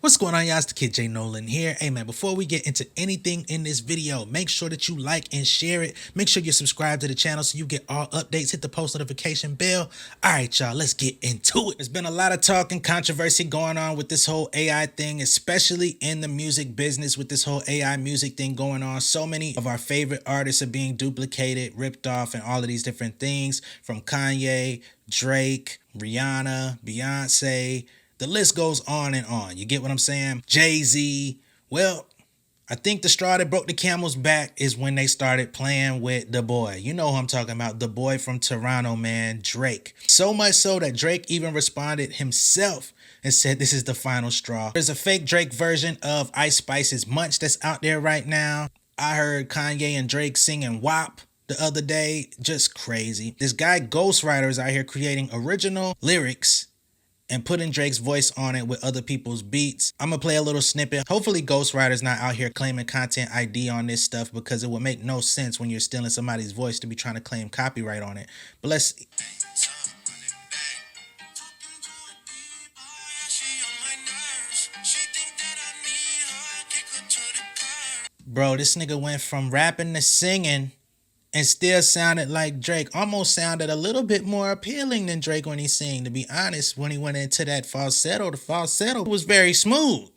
What's going on, y'all? It's the Kid J Nolan here. Hey man, before we get into anything in this video, make sure that you like and share it. Make sure you subscribe to the channel so you get all updates. Hit the post notification bell. All right, y'all, let's get into it. There's been a lot of talk and controversy going on with this whole AI thing, especially in the music business with this whole AI music thing going on. So many of our favorite artists are being duplicated, ripped off, and all of these different things from Kanye, Drake, Rihanna, Beyonce. The list goes on and on. You get what I'm saying? Jay-Z. Well, I think the straw that broke the camel's back is when they started playing with the boy. You know who I'm talking about. The boy from Toronto, man, Drake. So much so that Drake even responded himself and said this is the final straw. There's a fake Drake version of Ice Spice's Munch that's out there right now. I heard Kanye and Drake singing WAP the other day. Just crazy. This guy Ghostwriter is out here creating original lyrics and putting Drake's voice on it with other people's beats. I'm gonna play a little snippet. Hopefully Ghostwriter's not out here claiming content ID on this stuff, because it would make no sense when you're stealing somebody's voice to be trying to claim copyright on it. But let's... Bro, this nigga went from rapping to singing and still sounded like Drake. Almost sounded a little bit more appealing than Drake when he sang, to be honest. When he went into that falsetto, the falsetto was very smooth.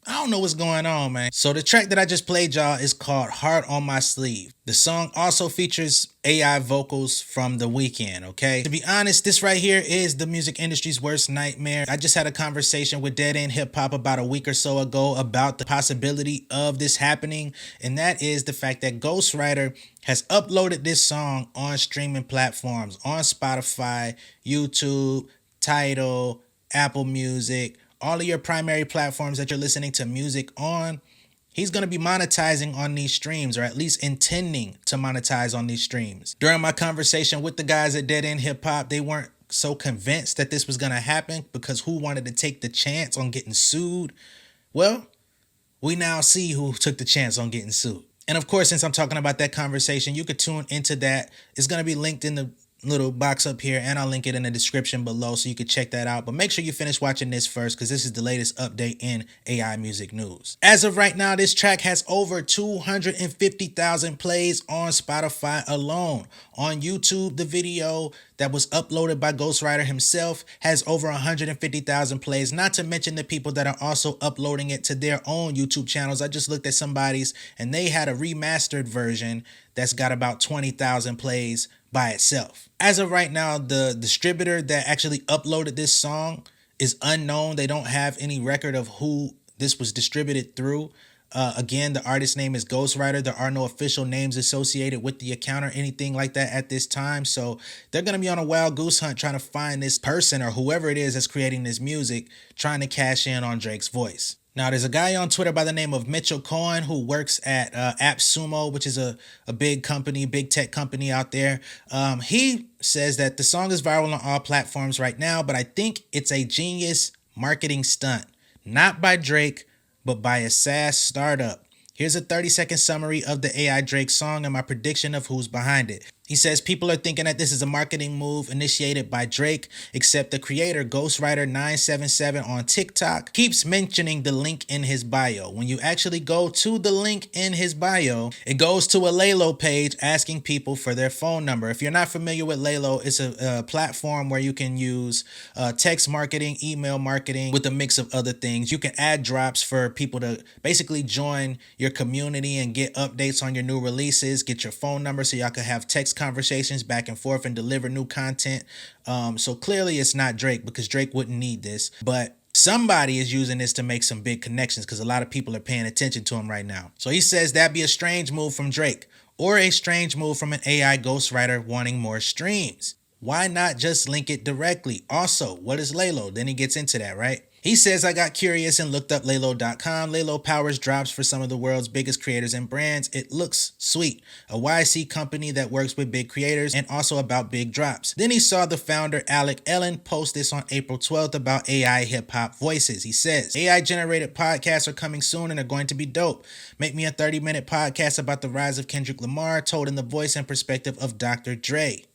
I don't know what's going on, man. So the track that I just played, y'all, is called Heart on My Sleeve. The song also features AI vocals from The Weeknd, okay? To be honest, this right here is the music industry's worst nightmare. I just had a conversation with Dead End Hip Hop about a week or so ago about the possibility of this happening, and that is the fact that Ghostwriter has uploaded this song on streaming platforms, on Spotify, YouTube, Tidal, Apple Music, all of your primary platforms that you're listening to music on. He's going to be monetizing on these streams, or at least intending to monetize on these streams. During my conversation with the guys at Dead End Hip Hop, they weren't so convinced that this was going to happen, because who wanted to take the chance on getting sued? Well, we now see who took the chance on getting sued. And of course, since I'm talking about that conversation, you could tune into that. It's going to be linked in the little box up here, and I'll link it in the description below so you can check that out. But make sure you finish watching this first, because this is the latest update in AI music news. As of right now, this track has over 250,000 plays on Spotify alone. On YouTube, the video that was uploaded by Ghostwriter himself has over 150,000 plays, not to mention the people that are also uploading it to their own YouTube channels. I just looked at somebody's, and they had a remastered version that's got about 20,000 plays by itself. As of right now, the distributor that actually uploaded this song is unknown. They don't have any record of who this was distributed through. Again, the artist name is Ghostwriter. There are no official names associated with the account or anything like that at this time. So they're going to be on a wild goose hunt trying to find this person or whoever it is that's creating this music, trying to cash in on Drake's voice. Now, there's a guy on Twitter by the name of Mitchell Cohen who works at AppSumo, which is a big company, big tech company out there. He says that the song is viral on all platforms right now, but I think it's a genius marketing stunt, not by Drake, but by a SaaS startup. Here's a 30-second summary of the AI Drake song and my prediction of who's behind it. He says people are thinking that this is a marketing move initiated by Drake, except the creator, Ghostwriter 977 on TikTok, keeps mentioning the link in his bio. When you actually go to the link in his bio, it goes to a Laylo page asking people for their phone number. If you're not familiar with Laylo, it's a platform where you can use text marketing, email marketing with a mix of other things. You can add drops for people to basically join your community and get updates on your new releases, get your phone number so y'all can have text conversations back and forth and deliver new content. So clearly it's not Drake, because Drake wouldn't need this, but somebody is using this to make some big connections, because a lot of people are paying attention to him right now. So he says that'd be a strange move from Drake, or a strange move from an AI ghostwriter wanting more streams. Why not just link it directly? Also, what is Laylo? Then he gets into that, right? He says, I got curious and looked up Laylo.com. Laylo powers drops for some of the world's biggest creators and brands. It looks sweet. A YC company that works with big creators and also about big drops. Then he saw the founder, Alec Ellen, post this on April 12th about AI hip-hop voices. He says, AI generated podcasts are coming soon and are going to be dope. Make me a 30-minute podcast about the rise of Kendrick Lamar, told in the voice and perspective of Dr. Dre.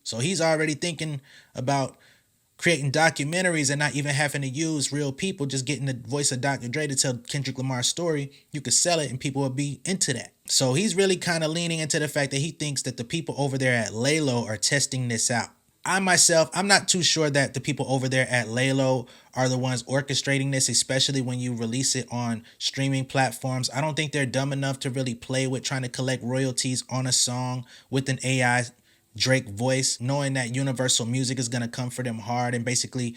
So he's already thinking about creating documentaries and not even having to use real people, just getting the voice of Dr. Dre to tell Kendrick Lamar's story, you could sell it and people would be into that. So he's really kind of leaning into the fact that he thinks that the people over there at Laylo are testing this out. I myself, I'm not too sure that the people over there at Laylo are the ones orchestrating this, especially when you release it on streaming platforms. I don't think they're dumb enough to really play with trying to collect royalties on a song with an AI Drake voice, knowing that Universal Music is going to come for them hard and basically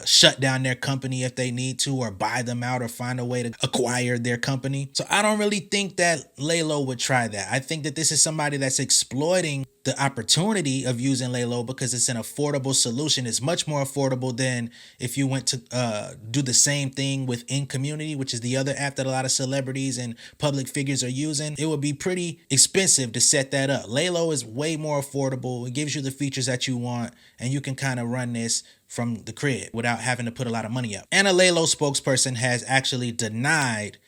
shut down their company if they need to, or buy them out, or find a way to acquire their company. So I don't really think that Laylo would try that. I think that this is somebody that's exploiting the opportunity of using Laylo because it's an affordable solution. It's much more affordable than if you went to do the same thing with In Community, which is the other app that a lot of celebrities and public figures are using. It would be pretty expensive to set that up. Laylo is way more affordable. It gives you the features that you want, and you can kind of run this from the crib without having to put a lot of money up. And a Laylo spokesperson has actually denied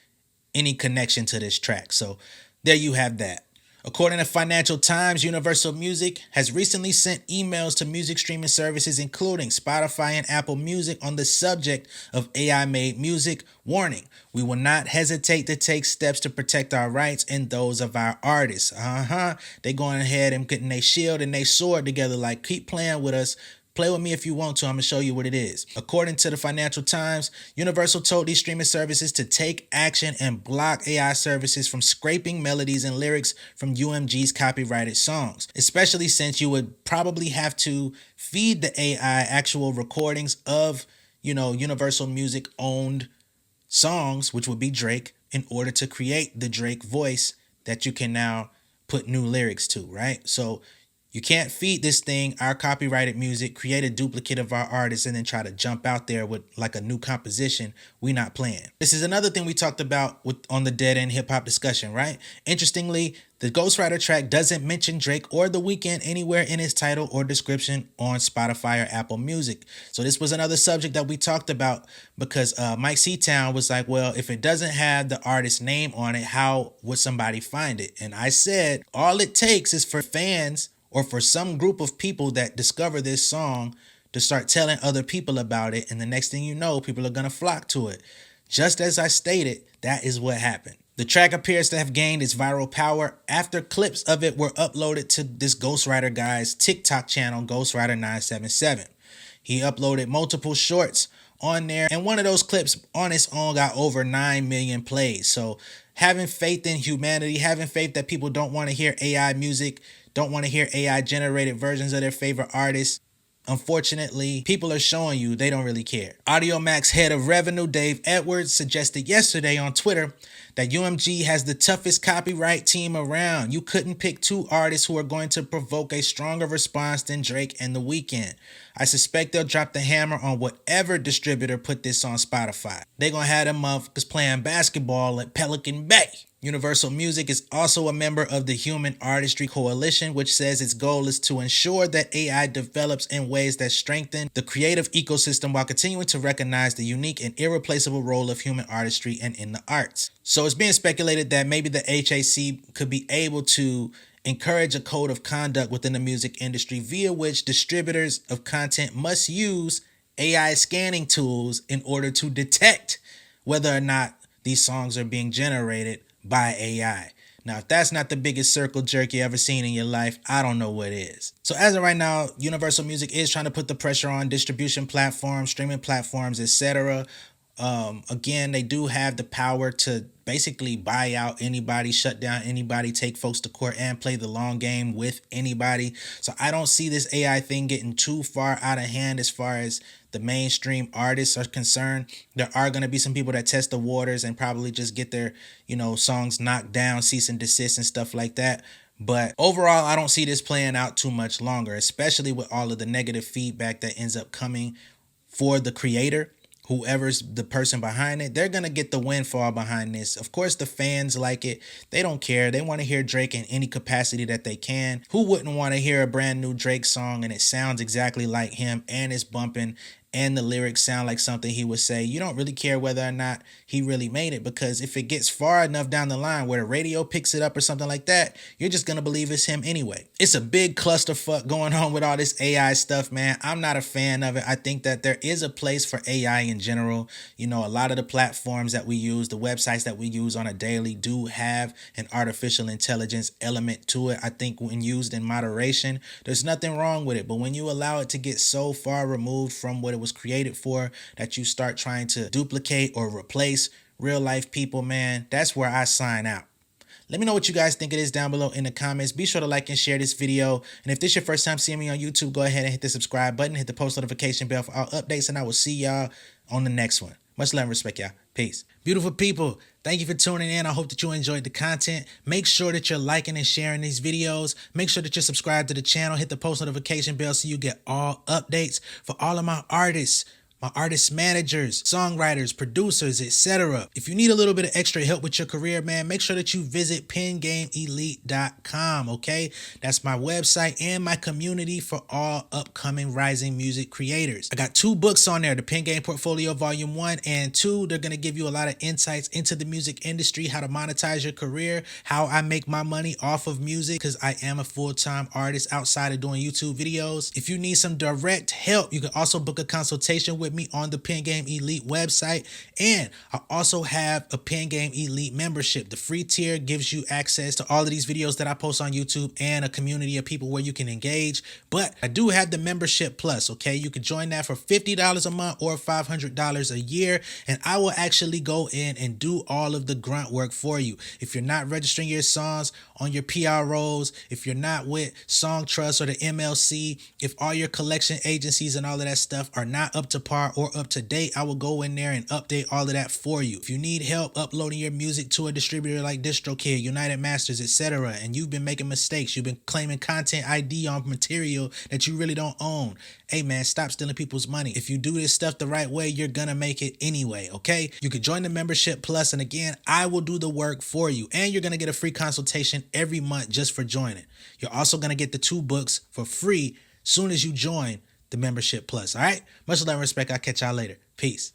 any connection to this track. So there you have that. According to Financial Times, Universal Music has recently sent emails to music streaming services including Spotify and Apple Music on the subject of AI-made music. Warning, we will not hesitate to take steps to protect our rights and those of our artists. They going ahead and getting their shield and their sword together like, keep playing with us. Play with me if you want to. I'm going to show you what it is. According to the Financial Times, Universal told these streaming services to take action and block AI services from scraping melodies and lyrics from UMG's copyrighted songs, especially since you would probably have to feed the AI actual recordings of, Universal Music owned songs, which would be Drake, in order to create the Drake voice that you can now put new lyrics to, right? So you can't feed this thing our copyrighted music, create a duplicate of our artists, and then try to jump out there with like a new composition. We not playing. This is another thing we talked about on the Dead End Hip Hop discussion, right? Interestingly, the Ghostwriter track doesn't mention Drake or The Weeknd anywhere in its title or description on Spotify or Apple Music. So this was another subject that we talked about because Mike Seatown was like, well, if it doesn't have the artist's name on it, how would somebody find it? And I said, all it takes is for fans or for some group of people that discover this song to start telling other people about it. And the next thing you know, people are going to flock to it. Just as I stated, that is what happened. The track appears to have gained its viral power after clips of it were uploaded to this Ghostwriter guy's TikTok channel, Ghostwriter977. He uploaded multiple shorts on there, and one of those clips on its own got over 9 million plays. So having faith in humanity, having faith that people don't want to hear AI music, don't want to hear AI generated versions of their favorite artists. Unfortunately, people are showing you they don't really care. AudioMax head of revenue Dave Edwards suggested yesterday on Twitter that UMG has the toughest copyright team around. You couldn't pick two artists who are going to provoke a stronger response than Drake and The Weeknd. I suspect they'll drop the hammer on whatever distributor put this on Spotify. They're going to have them motherfuckers playing basketball at Pelican Bay. Universal Music is also a member of the Human Artistry Coalition, which says its goal is to ensure that AI develops in ways that strengthen the creative ecosystem while continuing to recognize the unique and irreplaceable role of human artistry and in the arts. So it's being speculated that maybe the HAC could be able to encourage a code of conduct within the music industry via which distributors of content must use AI scanning tools in order to detect whether or not these songs are being generated by AI. Now, if that's not the biggest circle jerk you ever seen in your life, I don't know what is. So as of right now, Universal Music is trying to put the pressure on distribution platforms, streaming platforms, etc. Again, they do have the power to basically buy out anybody, shut down anybody, take folks to court, and play the long game with anybody. So I don't see this AI thing getting too far out of hand as far as the mainstream artists are concerned. There are going to be some people that test the waters and probably just get their, songs knocked down, cease and desist and stuff like that. But overall, I don't see this playing out too much longer, especially with all of the negative feedback that ends up coming for the creator. Whoever's the person behind it, they're going to get the windfall behind this. Of course, the fans like it. They don't care. They want to hear Drake in any capacity that they can. Who wouldn't want to hear a brand new Drake song and it sounds exactly like him and it's bumping and the lyrics sound like something he would say, you don't really care whether or not he really made it, because if it gets far enough down the line where the radio picks it up or something like that, you're just gonna believe it's him anyway. It's a big clusterfuck going on with all this AI stuff, man. I'm not a fan of it. I think that there is a place for AI in general. You know, a lot of the platforms that we use, the websites that we use on a daily do have an artificial intelligence element to it. I think when used in moderation, there's nothing wrong with it. But when you allow it to get so far removed from what it was created for that you start trying to duplicate or replace real life people, man, that's where I sign out. Let me know what you guys think of this down below in the comments. Be sure to like and share this video. And if this is your first time seeing me on YouTube, go ahead and hit the subscribe button, hit the post notification bell for all updates, and I will see y'all on the next one. Much love and respect, y'all. Peace. Beautiful people, thank you for tuning in. I hope that you enjoyed the content. Make sure that you're liking and sharing these videos. Make sure that you're subscribed to the channel. Hit the post notification bell so you get all updates. For all of my artists, my artist managers, songwriters, producers, etc. If you need a little bit of extra help with your career, man, make sure that you visit pengameelite.com, okay? That's my website and my community for all upcoming rising music creators. I got 2 books on there, the Pen Game Portfolio Volume 1 and 2. They're going to give you a lot of insights into the music industry, how to monetize your career, how I make my money off of music, because I am a full-time artist outside of doing YouTube videos. If you need some direct help, you can also book a consultation with me on the Pen Game Elite website. And I also have a Pen Game Elite membership. The free tier gives you access to all of these videos that I post on YouTube and a community of people where you can engage. But I do have the membership plus, okay? You can join that for $50 a month or $500 a year, and I will actually go in and do all of the grunt work for you. If you're not registering your songs on your PROs, if you're not with Song Trust or the MLC, if all your collection agencies and all of that stuff are not up to par or up to date, I will go in there and update all of that for you. If you need help uploading your music to a distributor like DistroKid, United Masters, etc., and you've been making mistakes, you've been claiming content ID on material that you really don't own, hey man, stop stealing people's money. If you do this stuff the right way, you're gonna make it anyway, okay? You can join the membership plus, and again, I will do the work for you, and you're gonna get a free consultation every month just for joining. You're also gonna get the 2 books for free soon as you join the membership plus. All right, much love and respect. I'll catch y'all later. Peace.